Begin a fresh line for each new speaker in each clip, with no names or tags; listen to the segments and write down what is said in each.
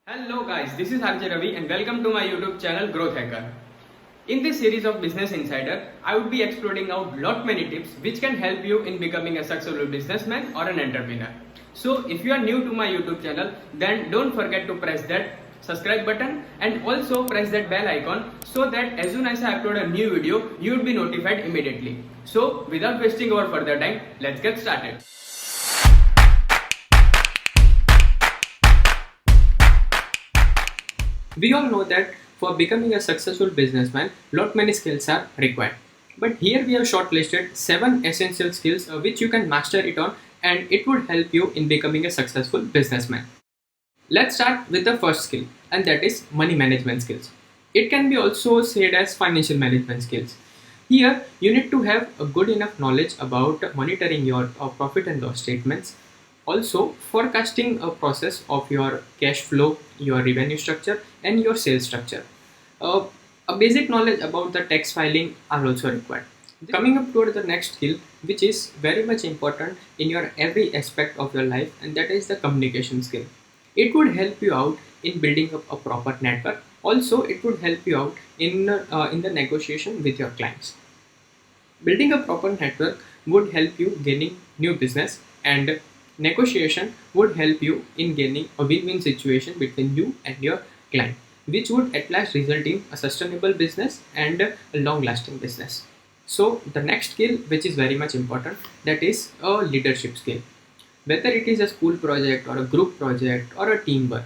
Hello guys, this is RJ Ravi and welcome to my YouTube channel Growth Hacker. In this series of Business Insider, I would be exploring out lot many tips which can help you in becoming a successful businessman or an entrepreneur. So if you are new to my YouTube channel, then don't forget to press that subscribe button and also press that bell icon so that as soon as I upload a new video, you will be notified immediately. So without wasting our further time, let's get started. We all know that for becoming a successful businessman, lot many skills are required. But here we have shortlisted 7 essential skills which you can master it on and it would help you in becoming a successful businessman. Let's start with the first skill and that is money management skills. It can be also said as financial management skills. Here you need to have a good enough knowledge about monitoring your profit and loss statements, also forecasting a process of your cash flow, your revenue structure and your sales structure. Uh, a basic knowledge about the tax filing are also required. Coming up toward the next skill which is very much important in your every aspect of your life and that is the communication skill. It would help you out in building up a proper network. Also it would help you out in the negotiation with your clients. Building a proper network would help you gaining new business and negotiation would help you in gaining a win-win situation between you and your client, which would at last result in a sustainable business and a long-lasting business. So the next skill which is very much important, that is a leadership skill. Whether it is a school project or a group project or a teamwork,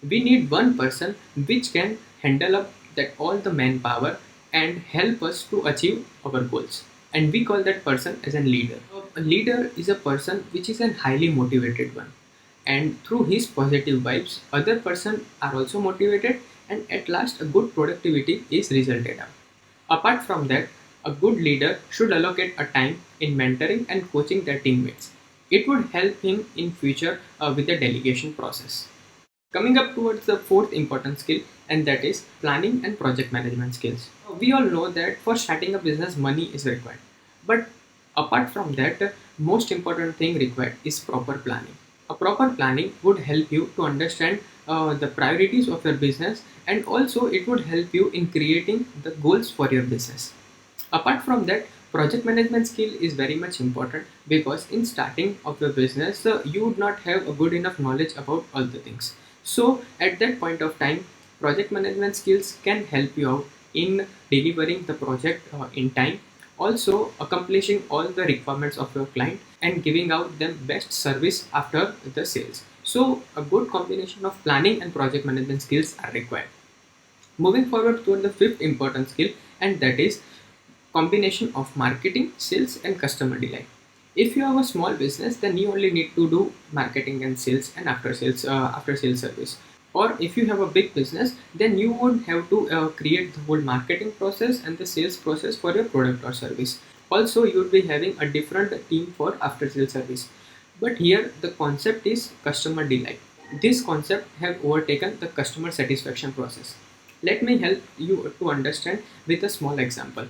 we need one person which can handle up that all the manpower and help us to achieve our goals. And we call that person as a leader. A leader is a person which is a highly motivated one. And through his positive vibes, other person are also motivated and at last a good productivity is resulted out. Apart from that, a good leader should allocate a time in mentoring and coaching their teammates. It would help him in future with the delegation process. Coming up towards the fourth important skill and that is planning and project management skills. We all know that for starting a business money is required. But apart from that, most important thing required is proper planning. A proper planning would help you to understand the priorities of your business and also it would help you in creating the goals for your business. Apart from that, project management skill is very much important because in starting of your business, you would not have a good enough knowledge about all the things. So at that point of time, project management skills can help you out in delivering the project in time, also accomplishing all the requirements of your client and giving out them best service after the sales. So a good combination of planning and project management skills are required. Moving forward toward the fifth important skill and that is combination of marketing, sales and customer delight. If you have a small business, then you only need to do marketing and sales and after sales service. Or if you have a big business, then you would have to create the whole marketing process and the sales process for your product or service. Also, you would be having a different team for after sales service. But here the concept is customer delight. This concept have overtaken the customer satisfaction process. Let me help you to understand with a small example.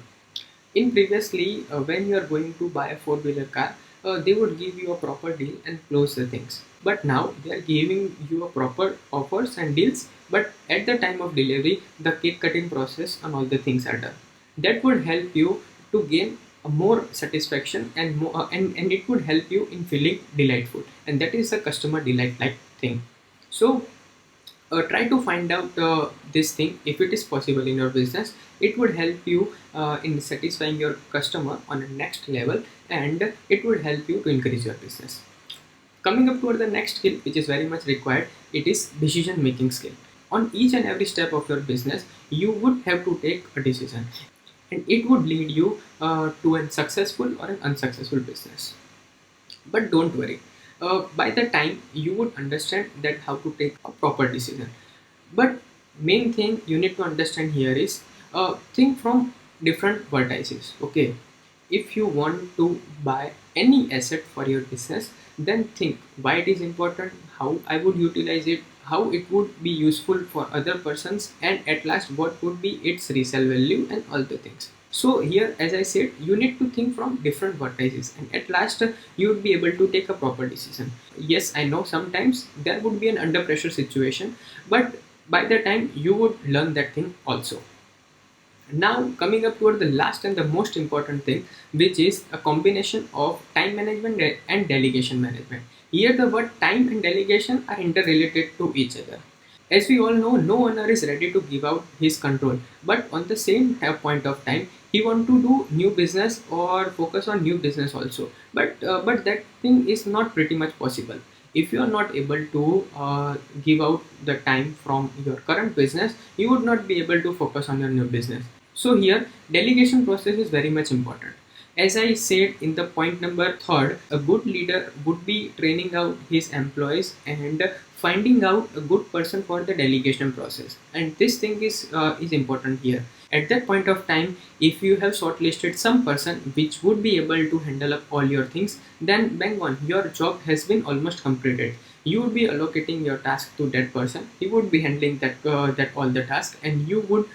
In previously, when you are going to buy a four-wheeler car, they would give you a proper deal and close the things. But now they are giving you a proper offers and deals. But at the time of delivery, the cake cutting process and all the things are done. That would help you to gain a more satisfaction and more, and it would help you in feeling delightful. And that is a customer delight like thing. So try to find out this thing if it is possible in your business. It would help you in satisfying your customer on a next level and it would help you to increase your business. Coming up toward the next skill which is very much required, it is decision making skill. On each and every step of your business you would have to take a decision and it would lead you to a successful or an unsuccessful business. But don't worry, by the time you would understand that how to take a proper decision. But main thing you need to understand here is think from different vertices. Okay, if you want to buy any asset for your business, then think why it is important, how I would utilize it, how it would be useful for other persons, and at last what would be its resale value and all the things. So here, as I said, you need to think from different vertices, and at last you would be able to take a proper decision. Yes, I know sometimes there would be an under pressure situation, but by the time you would learn that thing also. Now coming up toward the last and the most important thing, which is a combination of time management and delegation management. Here the word time and delegation are interrelated to each other. As we all know, no owner is ready to give out his control, but on the same point of time, he want to do new business or focus on new business also. But that thing is not pretty much possible. If you are not able to give out the time from your current business, you would not be able to focus on your new business. So here, delegation process is very much important. As I said in the point number third, a good leader would be training out his employees and finding out a good person for the delegation process. And this thing is important here. At that point of time, if you have shortlisted some person which would be able to handle up all your things, then bang on, your job has been almost completed. You would be allocating your task to that person. He would be handling that all the tasks, and you would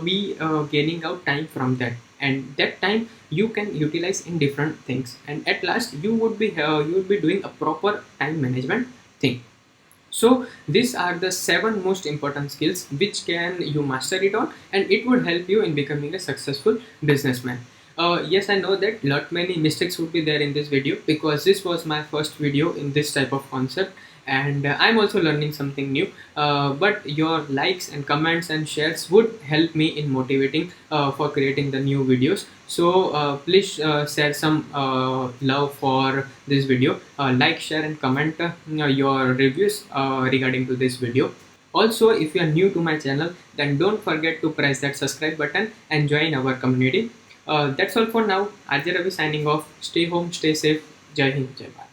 be gaining out time from that. And that time you can utilize in different things. And at last, you would be doing a proper time management thing. So these are the 7 most important skills which can you master it on, and it would help you in becoming a successful businessman. Yes, I know that lot many mistakes would be there in this video because this was my first video in this type of concept, and I'm also learning something new. But your likes and comments and shares would help me in motivating for creating the new videos. So please share some love for this video. Like, share and comment your reviews regarding to this video. Also, if you are new to my channel, then don't forget to press that subscribe button and join our community. That's all for now. RJ Ravi signing off. Stay home, stay safe. Jai Hind, Jai Bharat.